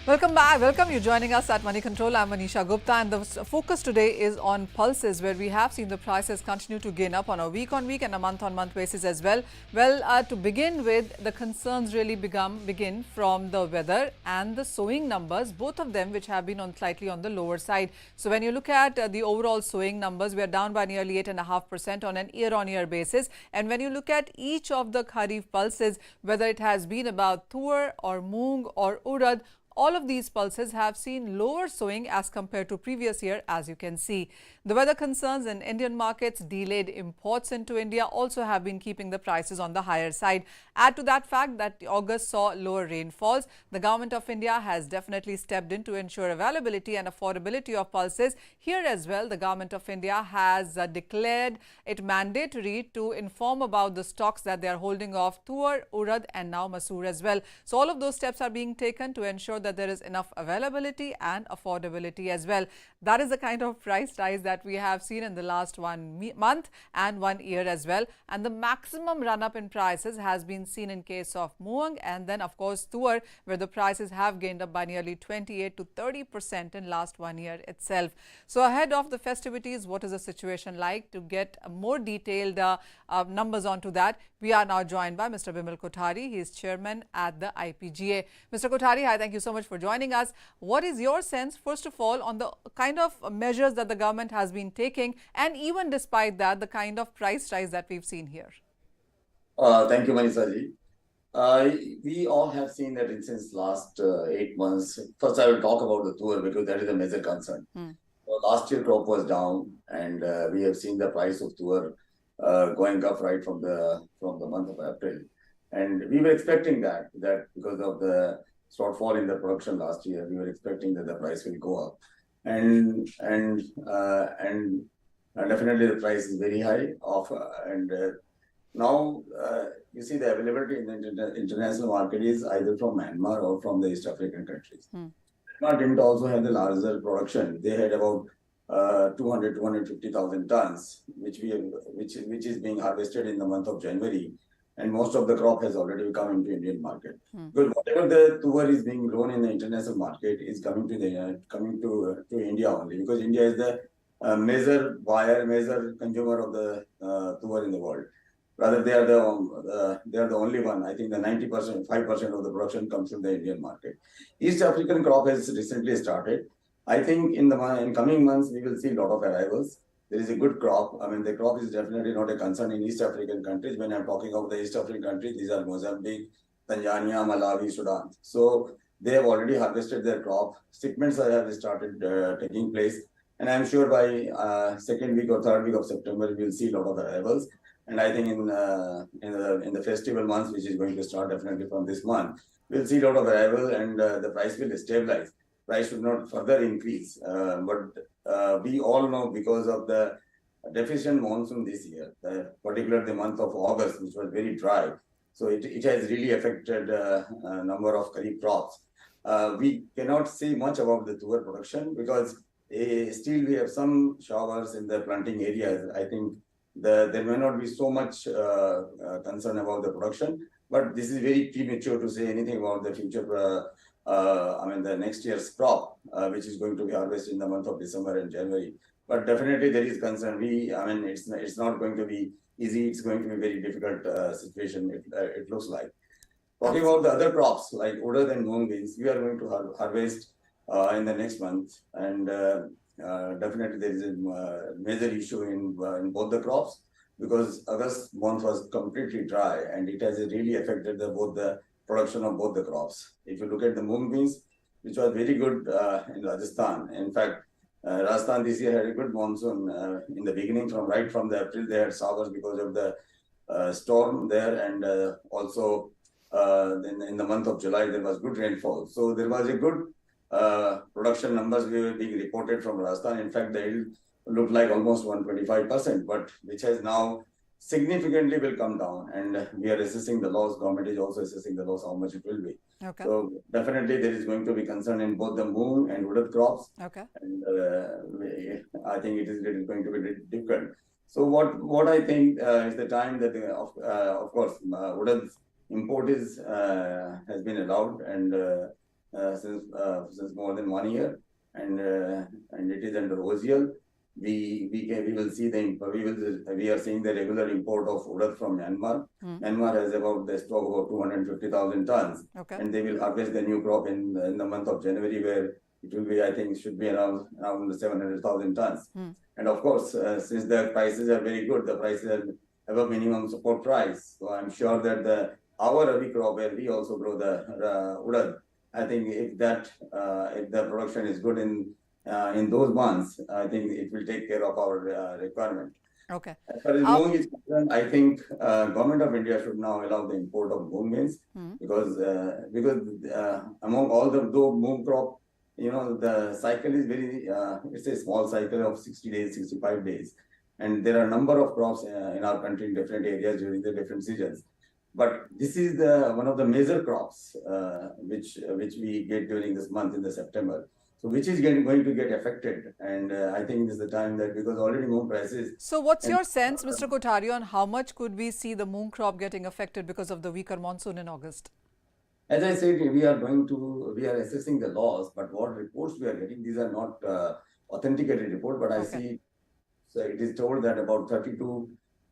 Welcome back. Welcome you joining us at Moneycontrol. I'm Manisha Gupta, and the focus today is on pulses, where we have seen the prices continue to gain up on a week-on-week and a month-on-month basis as well. Well, to begin with, the concerns really begin from the weather and the sowing numbers, both of them which have been slightly on the lower side. So when you look at the overall sowing numbers, we are down by nearly 8.5% on an year-on-year basis. And when you look at each of the Kharif pulses, whether it has been about tur or moong or urad, all of these pulses have seen lower sowing as compared to previous year, as you can see. The weather concerns in Indian markets, delayed imports into India also have been keeping the prices on the higher side. Add to that fact that August saw lower rainfalls. The government of India has definitely stepped in to ensure availability and affordability of pulses. Here as well, the government of India has declared it mandatory to inform about the stocks that they are holding of tur, urad and now masoor as well. So all of those steps are being taken to ensure that there is enough availability and affordability as well. That is the kind of price rise that we have seen in the last 1 month and 1 year as well. And the maximum run up in prices has been seen in case of moong and then of course tur, where the prices have gained up by nearly 28 to 30% in last 1 year itself. So ahead of the festivities, what is the situation like? To get more detailed numbers onto that, we are now joined by Mr. Bimal Kothari. He is chairman at the IPGA. Mr. Kothari, hi, thank you so much for joining us. What is your sense, first of all, on the kind of measures that the government has been taking, and even despite that, the kind of price rise that we've seen here? Thank you, Manisha ji. We all have seen that since last 8 months. First, I will talk about the tur because that is a major concern. Last year crop was down, and we have seen the price of tur going up right from the month of April, and we were expecting that because of the shortfall in the production last year, we were expecting that the price will go up, and definitely the price is very high now you see the availability in the international market is either from Myanmar or from the East African countries. Myanmar didn't also have the larger production. They had about 250,000 tons, which is being harvested in the month of January, and most of the crop has already come into Indian market. Because whatever the tur is being grown in the international market is coming to India only, because India is the major buyer, major consumer of the tur in the world. Rather, they are the only one. I think the 90%, 5% of the production comes from the Indian market. East African crop has recently started. I think in coming months we will see a lot of arrivals. There is a good crop. I mean, the crop is definitely not a concern in East African countries. When I'm talking of the East African countries, these are Mozambique, Tanzania, Malawi, Sudan. So they have already harvested their crop. Shipments have started taking place, and I'm sure by second week or third week of September we will see a lot of arrivals. And I think in the festival months, which is going to start definitely from this month, we'll see a lot of arrival, and the price will stabilize. Price should not further increase. But we all know, because of the deficient monsoon this year, particularly the month of August, which was very dry, so it has really affected a number of Kharif crops. We cannot say much about the tur production because still we have some showers in the planting areas. I think there may not be so much concern about the production, but this is very premature to say anything about the future. The next year's crop, which is going to be harvested in the month of December and January. But definitely there is concern. It's not going to be easy. It's going to be a very difficult situation. It looks like. Talking about the other crops like urad and moong beans, we are going to harvest in the next month, and definitely there is a major issue in both the crops, because August month was completely dry, and it has really affected both the production of both the crops. If you look at the moong beans, which was very good in Rajasthan. In fact, Rajasthan this year had a good monsoon in the beginning. Right from the April, they had showers because of the storm there, and also in the month of July there was good rainfall. So there was a good production numbers being reported from Rajasthan. In fact, the yield looked like almost 125%, but which has now significantly will come down, and we are assessing the loss. Government is also assessing the loss, how much it will be. Okay. So definitely there is going to be concern in both the moong and urad crops. Okay. And I think it is going to be difficult. So what I think is the time that of course urad import has been allowed, and since more than 1 year, and it is under OGL. We will see we are seeing the regular import of urad from Myanmar. Myanmar has about the stock about 250,000 tons, and they will harvest the new crop in the month of January, where it will be, I think, should be around 700,000 tons. And of course, since the prices are very good, the prices are above minimum support price. So I'm sure that our Rabi crop, where we also grow the urad, I think if the production is good in those months, I think it will take care of our requirement. Okay. As far as moong is concerned, I think government of India should now allow the import of moong beans because among all the moong crop, the cycle is very it's a small cycle of 60 days, 65 days, and there are a number of crops in our country in different areas during the different seasons. But this is one of the major crops which we get during this month in the September. So which is going to get affected, and I think this is the time that because already moong prices. So what's your sense, Mr. Kothari, on how much could we see the moong crop getting affected because of the weaker monsoon in August? As I said, we are assessing the loss, but what reports we are getting, these are not authenticated report, but I see, so it is told that about 30 to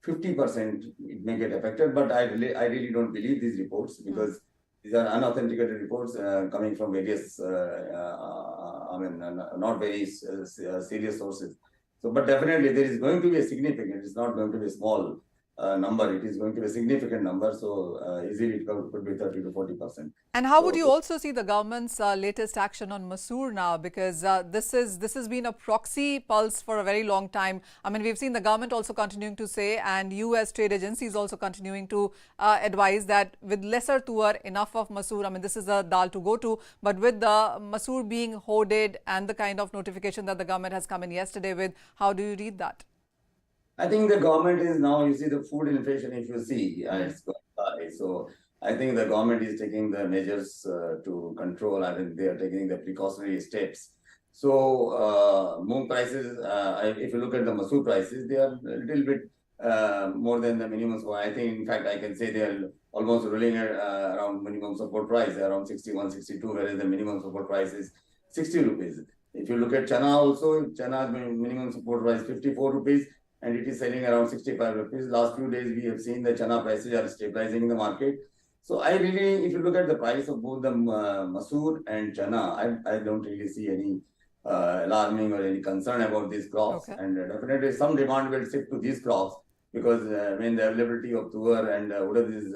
50% it may get affected, but I really don't believe these reports because these are unauthenticated reports coming from various, not very serious sources. So, but definitely there is going to be a significant, it's not going to be a small number, it is going to be a significant number. So, easily it could be 30 to 40%. And how would you also see the government's latest action on masoor now? Because this has been a proxy pulse for a very long time. I mean, we've seen the government also continuing to say, and US trade agencies also continuing to advise that with lesser tuar, enough of masoor. I mean, this is a dal to go to, but with the masoor being hoarded and the kind of notification that the government has come in yesterday with, how do you read that? I think the government is now, you see the food inflation, if you see, it's going high. So I think the government is taking the measures to control. I think they are taking the precautionary steps. So moong prices, if you look at the masoor prices, they are a little bit more than the minimum support. I think, in fact, I can say they are almost ruling around minimum support price, around 61, 62, whereas the minimum support price is 60 rupees. If you look at chana also, chana's minimum support price 54 rupees. And it is selling around 65 rupees. Last few days, we have seen the chana prices are stabilizing in the market. So I really, if you look at the price of both the masoor and chana, I don't really see any alarming or any concern about these crops. And definitely some demand will shift to these crops because when the availability of tuar and urad is,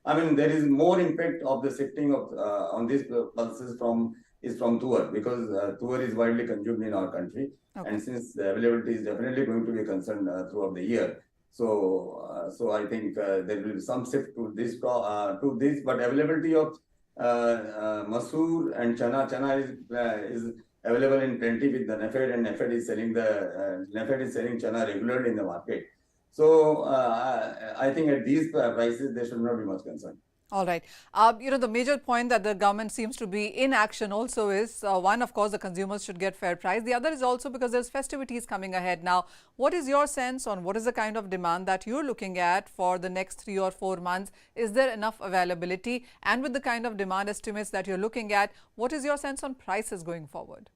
I mean, there is more impact of the shifting of on these pulses from tuar because tuar is widely consumed in our country. And since the availability is definitely going to be a concern throughout the year, so I think there will be some shift to this, but availability of masoor and chana is available in plenty with the NAFED, and NAFED is selling chana regularly in the market. So I think at these prices there should not be much concern. All right. The major point that the government seems to be in action also is, one, of course, the consumers should get fair price. The other is also because there's festivities coming ahead now. What is your sense on what is the kind of demand that you're looking at for the next 3 or 4 months? Is there enough availability? And with the kind of demand estimates that you're looking at, what is your sense on prices going forward?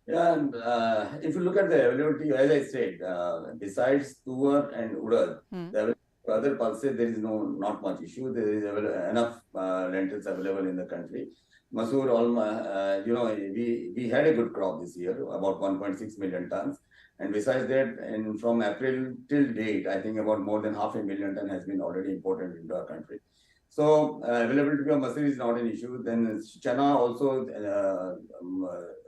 Yeah, and if you look at the availability, as I said, besides tuar and urad, the other pulses, there is not much issue. There is enough lentils available in the country. Masoor, we had a good crop this year, about 1.6 million tons. And besides that, from April till date, I think about more than 500,000 tons has been already imported into our country. So availability of masoor is not an issue. Then chana also,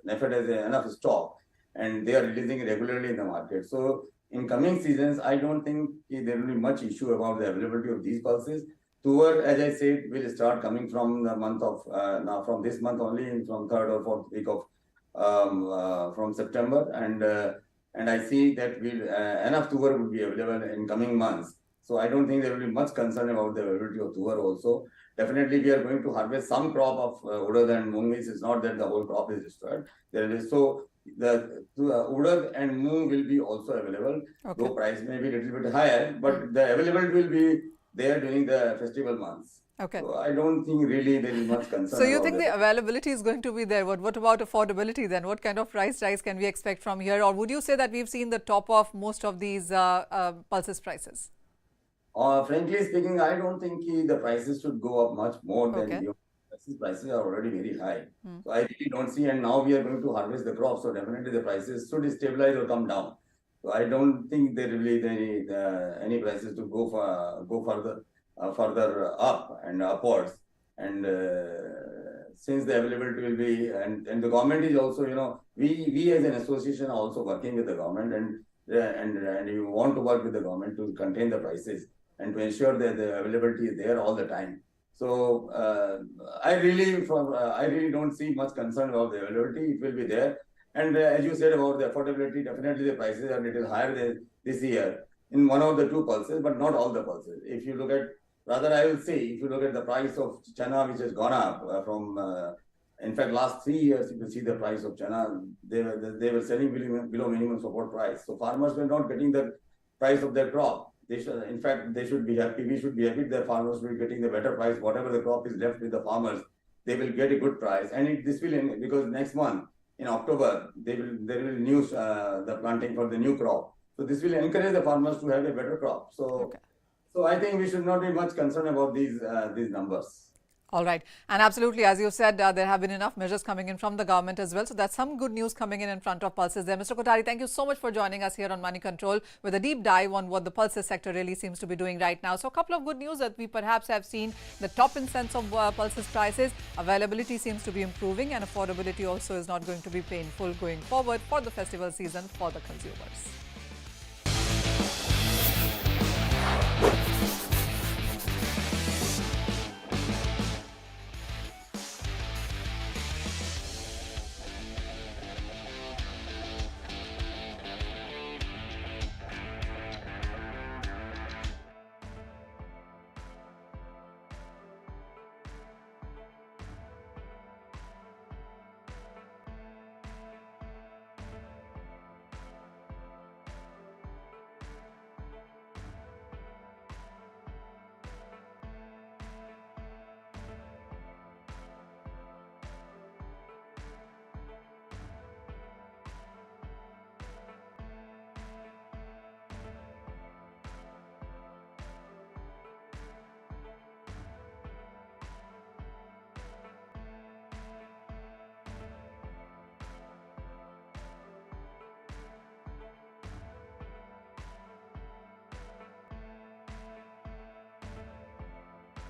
NAFED has enough stock, and they are releasing regularly in the market. So in coming seasons, I don't think there will be much issue about the availability of these pulses. Tuar, as I said, will start coming from the month of now from this month only, from 3rd or 4th week of from September, and I see that enough tuar will be available in coming months. So I don't think there will be much concern about the availability of tuar also. Definitely, we are going to harvest some crop of urad and moong. It's not that the whole crop is destroyed. The urad and moong will be also available. Though price may be a little bit higher, but the availability will be there during the festival months. Okay. So I don't think really there is much concern. So you about think that. the availability is going to be there? What about affordability then? What kind of price rise can we expect from here? Or would you say that we've seen the top of most of these pulses prices? Frankly speaking, I don't think the prices should go up much more than Okay. the prices are already very high. So I really don't see, and now we are going to harvest the crop, so definitely the prices should stabilize or come down. So I don't think there will be any prices to go further up and upwards. And since the availability will be, and the government is also, we as an association are also working with the government, and you want to work with the government to contain the prices and to ensure that the availability is there all the time. So I really don't see much concern about the availability. It will be there. And as you said about the affordability, definitely the prices are a little higher than this year in one of the two pulses, but not all the pulses. If you look at, rather I will say, if you look at the price of chana, which has gone up in fact, last 3 years, if you see the price of chana, they were selling below minimum support price. So farmers were not getting the price of their crop. In fact, they should be happy. We should be happy that farmers will be getting the better price. Whatever the crop is left with the farmers, they will get a good price. And this will, because next month in October, there will renew the planting for the new crop. So this will encourage the farmers to have a better crop. So, so I think we should not be much concerned about these numbers. All right. And absolutely, as you said, there have been enough measures coming in from the government as well. So that's some good news coming in front of pulses there. Mr. Kothari, thank you so much for joining us here on Money Control with a deep dive on what the pulses sector really seems to be doing right now. So a couple of good news that we perhaps have seen the top in sense of pulses prices. Availability seems to be improving and affordability also is not going to be painful going forward for the festival season for the consumers.